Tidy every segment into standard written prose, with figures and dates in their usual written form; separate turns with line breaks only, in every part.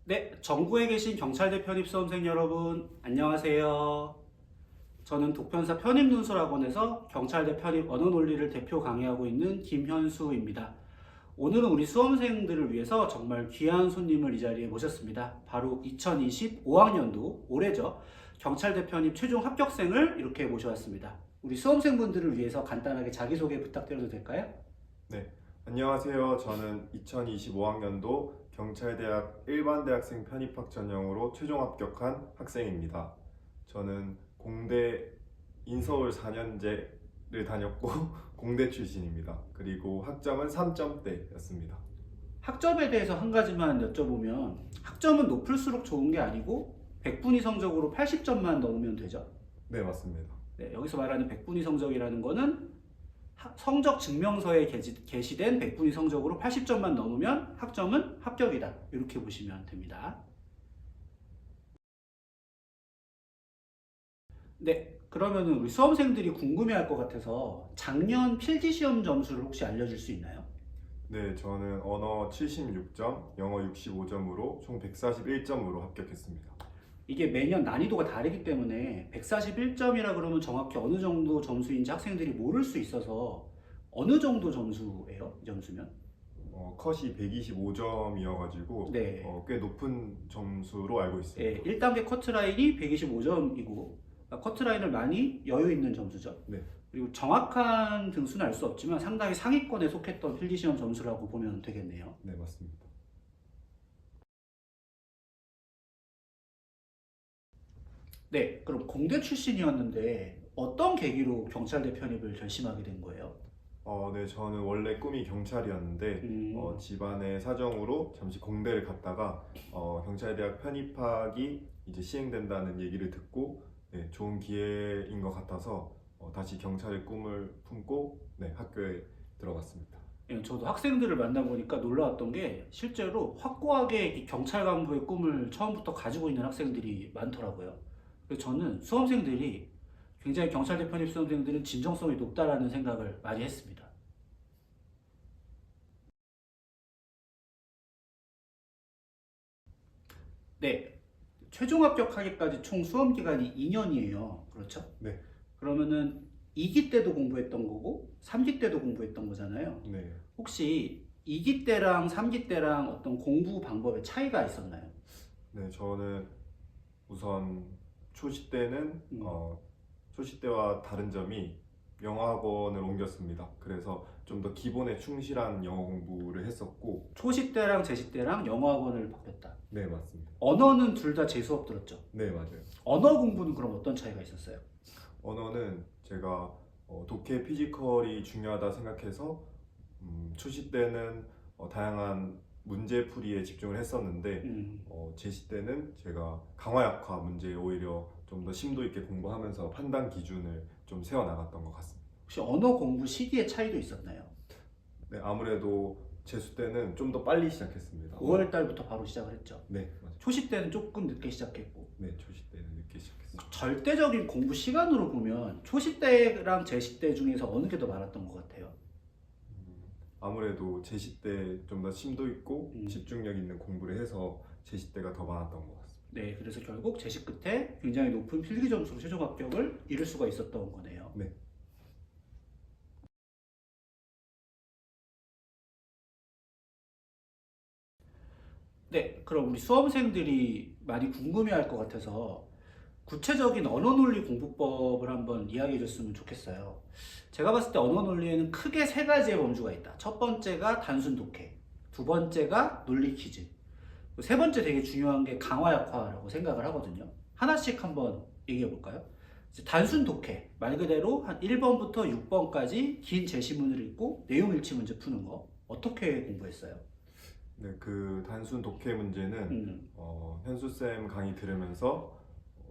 네, 전국에 계신 경찰대 편입 수험생 여러분, 안녕하세요. 저는 독편사 편입논술학원에서 경찰대 편입 언어 논리를 대표 강의하고 있는 김현수입니다. 오늘은 우리 수험생들을 위해서 정말 귀한 손님을 이 자리에 모셨습니다. 바로 2025학년도 올해죠. 경찰대 편입 최종 합격생을 이렇게 모셔왔습니다. 우리 수험생분들을 위해서 간단하게 자기소개 부탁드려도 될까요?
네, 안녕하세요. 저는 2025학년도 경찰대학 일반대학생 편입학 전형으로 최종 합격한 학생입니다. 저는 공대 인서울 4년제를 다녔고 공대 출신입니다. 그리고 학점은 3점대였습니다.
학점에 대해서 한 가지만 여쭤보면 학점은 높을수록 좋은 게 아니고 100분위 성적으로 80점만 넘으면 되죠.
네, 맞습니다.
네, 여기서 말하는 100분위 성적이라는 거는 성적 증명서에 게시된 100분위 성적으로 80점만 넘으면 학점은 합격이다. 이렇게 보시면 됩니다. 네, 그러면 우리 수험생들이 궁금해할 것 같아서 작년 필기시험 점수를 혹시 알려줄 수 있나요?
네, 저는 언어 76점, 영어 65점으로 총 141점으로 합격했습니다.
이게 매년 난이도가 다르기 때문에 141점이라 그러면 정확히 어느 정도 점수인지 학생들이 모를 수 있어서 어느 정도 점수예요? 이 점수면?
컷이 125점이어가지고
네.
꽤 높은 점수로 알고
예,
있습니다.
1단계 커트라인이 125점이고 커트라인을 많이 여유 있는 점수죠.
네.
그리고 정확한 등수는 알 수 없지만 상당히 상위권에 속했던 필기시험 점수라고 보면 되겠네요.
네, 맞습니다.
네, 그럼 공대 출신이었는데 어떤 계기로 경찰대 편입을 결심하게 된 거예요?
네, 저는 원래 꿈이 경찰이었는데
음,
집안의 사정으로 잠시 공대를 갔다가 경찰대학 편입학이 이제 시행된다는 얘기를 듣고 네, 좋은 기회인 것 같아서 다시 경찰의 꿈을 품고 네, 학교에 들어갔습니다.
예, 저도 학생들을 만나보니까 놀라웠던 게 실제로 확고하게 이 경찰 간부의 꿈을 처음부터 가지고 있는 학생들이 많더라고요. 그래서 저는 수험생들이 굉장히 경찰대 편입 수험생들은 진정성이 높다라는 생각을 많이 했습니다. 네, 최종 합격하기까지 총 수험 기간이 2년이에요. 그렇죠?
네,
그러면은 2기 때도 공부했던 거고 3기 때도 공부했던 거잖아요.
네,
혹시 2기 때랑 3기 때랑 어떤 공부 방법에 차이가 있었나요?
네, 저는 우선 초시 때는
음,
초시 때와 다른 점이 영어 학원을 옮겼습니다. 그래서 좀 더 기본에 충실한 영어 공부를 했었고,
초시 때랑 제시 때랑 영어 학원을 바꿨다.
네, 맞습니다.
언어는 둘 다 재수업 들었죠.
네, 맞아요.
언어 공부는 그럼 어떤 차이가 있었어요?
언어는 제가 독해 피지컬이 중요하다 생각해서 초시 때는 다양한 문제풀이에 집중을 했었는데
음,
제시 때는 제가 강화약화 문제에 오히려 좀 더 심도 있게 공부하면서 판단 기준을 좀 세워 나갔던 것 같습니다.
혹시 언어 공부 시기의 차이도 있었나요?
네, 아무래도 재수 때는 좀 더 빨리 시작했습니다.
5월 달부터 바로 시작을 했죠.
네, 맞아요.
초시 때는 조금 늦게 시작했고
네, 초시 때는 늦게 시작했습니다.
절대적인 공부 시간으로 보면 초시 때랑 제시 때 중에서 어느 게 더 많았던 것 같아요?
아무래도 제시 때 좀 더 심도 있고
음,
집중력 있는 공부를 해서 제시 때가 더 많았던 것 같습니다.
네, 그래서 결국 제시 끝에 굉장히 높은 필기 점수로 최종 합격을 이룰 수가 있었던 거네요.
네.
네, 그럼 우리 수험생들이 많이 궁금해할 것 같아서 구체적인 언어 논리 공부법을 한번 이야기해 줬으면 좋겠어요. 제가 봤을 때 언어 논리에는 크게 세 가지의 범주가 있다. 첫 번째가 단순 독해, 두 번째가 논리 퀴즈, 세 번째 되게 중요한 게 강화약화라고 생각을 하거든요. 하나씩 한번 얘기해 볼까요? 단순 독해, 말 그대로 한 1번부터 6번까지 긴 제시문을 읽고 내용 일치 문제 푸는 거 어떻게 공부했어요?
네, 그 단순 독해 문제는
음,
현수쌤 강의 들으면서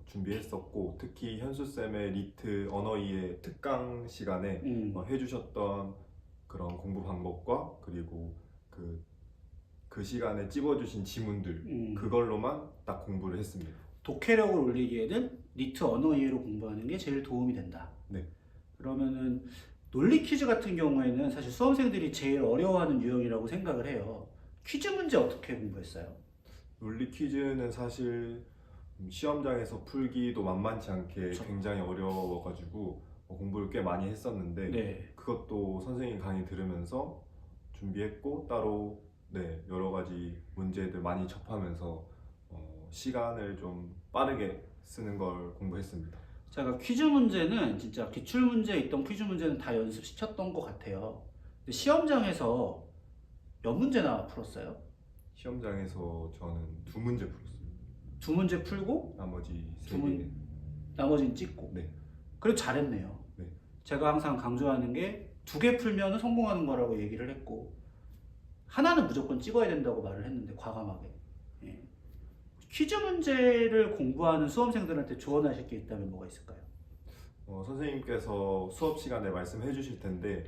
준비했었고 특히 현수쌤의 리트 언어이의 특강 시간에
음.
해주셨던 그런 공부 방법과 그리고 그 시간에 찝어주신 지문들
음.
그걸로만 딱 공부를 했습니다.
독해력을 올리기에는 니트 언어 이해로 공부하는 게 제일 도움이 된다.
네,
그러면은 논리 퀴즈 같은 경우에는 사실 수험생들이 제일 어려워하는 유형이라고 생각을 해요. 퀴즈 문제 어떻게 공부했어요?
논리 퀴즈는 사실 시험장에서 풀기도 만만치 않게
그쵸.
굉장히 어려워가지고 공부를 꽤 많이 했었는데
네.
그것도 선생님 강의 들으면서 준비했고 따로 네, 여러 가지 문제들 많이 접하면서 시간을 좀 빠르게 쓰는 걸 공부했습니다.
제가 퀴즈 문제는 진짜 기출 문제에 있던 퀴즈 문제는 다 연습시켰던 것 같아요. 근데 시험장에서 몇 문제나 풀었어요?
시험장에서 저는 2문제 풀었어요.
2문제 풀고
나머지
두
3개.
문- 나머지는 찍고.
네.
그래도 잘했네요.
네.
제가 항상 강조하는 게 2개 풀면 성공하는 거라고 얘기를 했고 하나는 무조건 찍어야 된다고 말을 했는데 과감하게. 예. 퀴즈 문제를 공부하는 수험생들한테 조언하실 게 있다면 뭐가 있을까요?
선생님께서 수업 시간에 말씀해 주실 텐데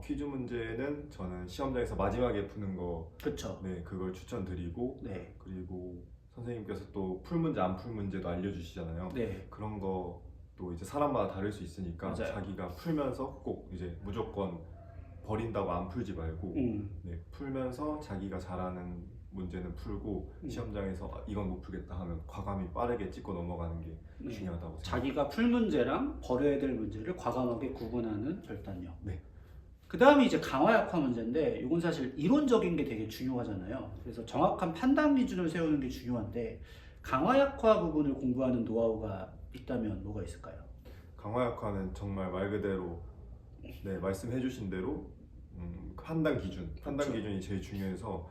퀴즈 문제는 저는 시험장에서 마지막에 푸는 거
그렇죠.
네, 그걸 추천드리고
네.
그리고 선생님께서 또 풀 문제 안 풀 문제도 알려주시잖아요.
네.
그런 것도 이제 사람마다 다를 수 있으니까
맞아요.
자기가 풀면서 꼭 이제 무조건 버린다고 안 풀지 말고 네, 풀면서 자기가 잘하는 문제는 풀고 시험장에서 이건 못 풀겠다 하면 과감히 빠르게 찍고 넘어가는 게
네.
중요하다고 생각합니다.
자기가 풀 문제랑 버려야 될 문제를 과감하게 구분하는 결단력.
네.
그 다음이 이제 강화약화 문제인데 이건 사실 이론적인 게 되게 중요하잖아요. 그래서 정확한 판단 기준을 세우는 게 중요한데 강화약화 부분을 공부하는 노하우가 있다면 뭐가 있을까요?
강화약화는 정말 말 그대로 네, 말씀해 주신 대로 판단
그쵸.
기준이 제일 중요해서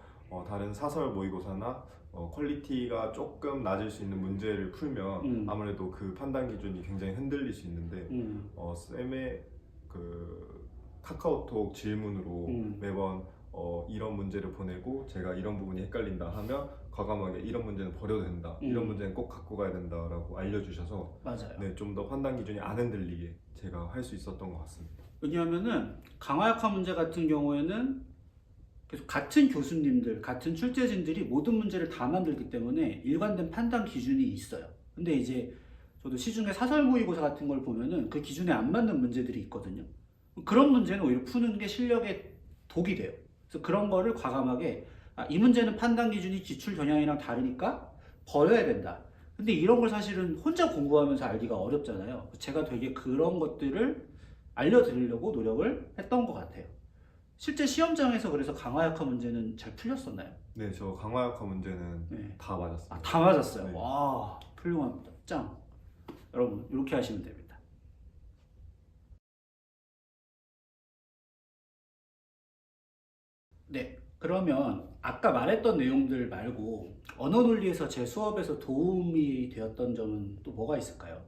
다른 사설 모의고사나 퀄리티가 조금 낮을 수 있는 문제를 풀면 아무래도 그 판단 기준이 굉장히 흔들릴 수 있는데 쌤의 그 카카오톡 질문으로 매번 이런 문제를 보내고 제가 이런 부분이 헷갈린다 하면 과감하게 이런 문제는 버려도 된다, 이런 문제는 꼭 갖고 가야 된다라고 알려주셔서
맞아요.
네, 좀 더 판단 기준이 안 흔들리게 제가 할 수 있었던 것 같습니다.
왜냐하면은 강화약화 문제 같은 경우에는 계속 같은 교수님들, 같은 출제진들이 모든 문제를 다 만들기 때문에 일관된 판단 기준이 있어요. 근데 이제 저도 시중에 사설 모의고사 같은 걸 보면은 그 기준에 안 맞는 문제들이 있거든요. 그런 문제는 오히려 푸는 게 실력에 독이 돼요. 그래서 그런 거를 과감하게 이 문제는 판단 기준이 기출 겨냥이랑 다르니까 버려야 된다. 근데 이런 걸 사실은 혼자 공부하면서 알기가 어렵잖아요. 제가 되게 그런 것들을 알려드리려고 노력을 했던 것 같아요. 실제 시험장에서 그래서 강화약화 문제는 잘 풀렸었나요?
네, 저 강화약화 문제는
네.
다 맞았습니다.
다 맞았어요.
네.
와, 훌륭합니다. 짱. 여러분, 이렇게 하시면 됩니다. 네. 그러면 아까 말했던 내용들 말고 언어 논리에서 제 수업에서 도움이 되었던 점은 또 뭐가 있을까요?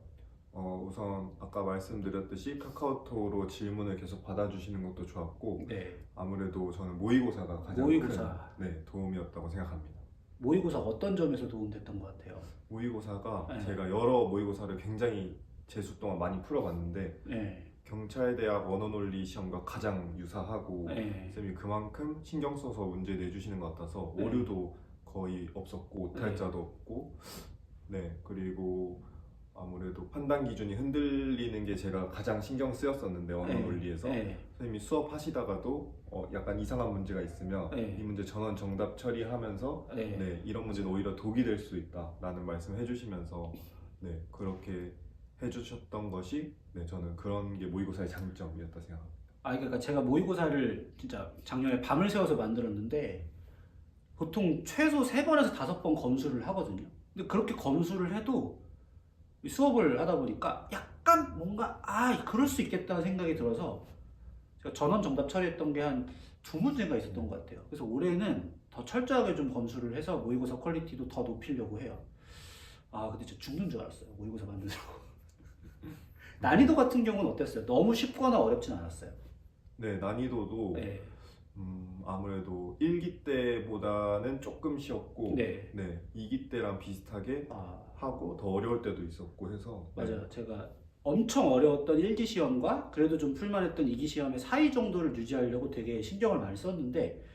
우선 아까 말씀드렸듯이 카카오톡으로 질문을 계속 받아주시는 것도 좋았고
네.
아무래도 저는 모의고사가 가장
모의고사.
큰 네, 도움이었다고 생각합니다.
모의고사 어떤 점에서 도움됐던 것 같아요?
모의고사가
네.
제가 여러 모의고사를 굉장히 재수 동안 많이 풀어봤는데
네.
경찰대학 언어논리 시험과 가장 유사하고
네.
쌤이 그만큼 신경 써서 문제 내주시는 것 같아서
네.
오류도 거의 없었고 오탈자도 없고 네, 그리고 아무래도 판단 기준이 흔들리는 게 제가 가장 신경 쓰였었는데 언어 논리에서 선생님이 수업 하시다가도 약간 이상한 문제가 있으면 이 문제 전원 정답 처리하면서 네, 이런 문제는 오히려 독이 될 수 있다라는 말씀을 해주시면서 네, 그렇게 해주셨던 것이 네, 저는 그런 게 모의고사의 장점이었다 생각합니다.
그러니까 제가 모의고사를 진짜 작년에 밤을 새워서 만들었는데 보통 최소 3번에서 5번 검수를 하거든요. 근데 그렇게 검수를 해도 수업을 하다 보니까 약간 뭔가 그럴 수 있겠다는 생각이 들어서 제가 전원 정답 처리했던 게 한 2문제가 있었던 것 같아요. 그래서 올해는 더 철저하게 좀 검수를 해서 모의고사 퀄리티도 더 높이려고 해요. 근데 진짜 죽는 줄 알았어요. 모의고사 만들고. 난이도 같은 경우는 어땠어요? 너무 쉽거나 어렵진 않았어요?
네, 난이도도
네.
아무래도 1기 때보다는 조금 쉬웠고
네.
2기 때랑 비슷하게 하고 더 어려울 때도 있었고 해서
맞아요. 제가 엄청 어려웠던 1기 시험과 그래도 좀 풀만했던 2기 시험의 사이 정도를 유지하려고 되게 신경을 많이 썼는데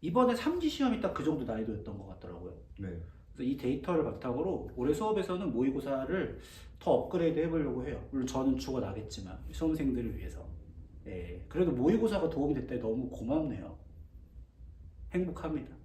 이번에 3기 시험이 딱 그 정도 난이도였던 것 같더라고요.
네.
그래서 이 데이터를 바탕으로 올해 수업에서는 모의고사를 더 업그레이드 해보려고 해요. 물론 저는 죽어나겠지만 수험생들을 위해서. 그래도 모의고사가 도움됐다니 너무 고맙네요. 행복합니다.